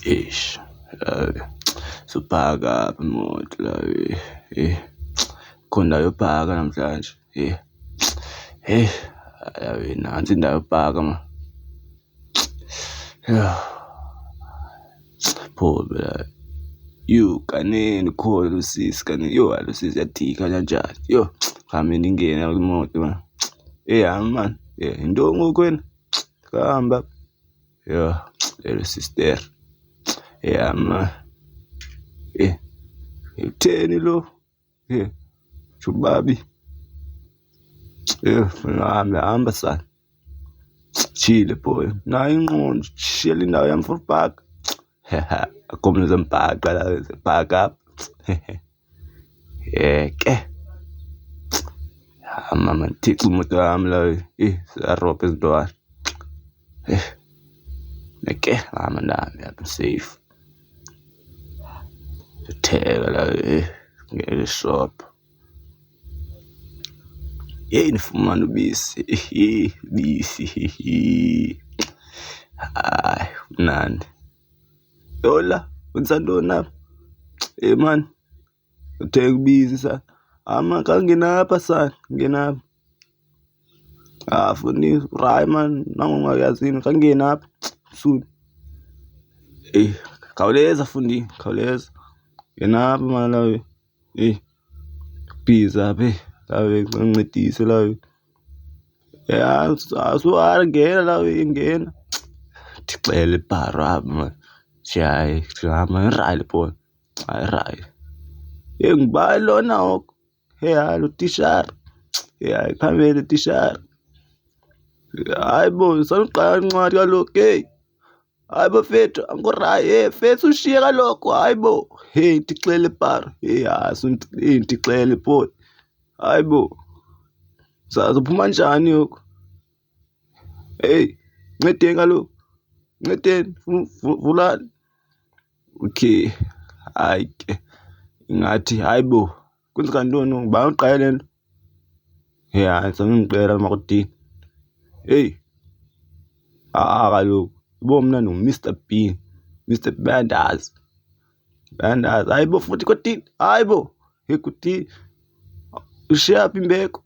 Ish, suphaka imoto la khona yopaka namhlanje. Nansi indawo yopaka ma. Pho phela kanini khona usisi kanini alusisi yathika kanjani hamba ningene kwimoto man. Hamba man into ngoku wena hamba lelo sister man. Utheni lo Jubabi hamba sana chile boy nayo ingqondo shiyela indawo yami for park akomle zemphaqa la park up ke mama thixo imoto yami la sarobha ezintwana ke mama nami I'm safe theka la ngeke shop nifumana ubisi bisi hayi mnandi yola unsandoni apha man uthenga ubisi sana ama kangena apha sana ngena apha funi ray man nangongayazini kangena apha soon khawuleza fundi khawuleza ngena apha man la busy apha ngincedise la so ngena la ngena ndixele ibharo apha man hamba irayile boy irayile ngubani lona oko lo tishara phambili tishara hayi bo sanuqala incwadi kaloku hayi bo fethu angikorayi fethu ushiye kaloku hayi bo ndixele ibharo ndixele boy hayi bo uphuma njani yoku ncedeni kaloku ncedeni vulani okay hayi ke ingathi hayi bo kwenzeka ntoni ngubani uqale le nto andizange ndicela makudini kaloku yabo mna no-Mr B bayandazi hayi bo futhi kodini hayi bo kuthini ushiya phi imbeko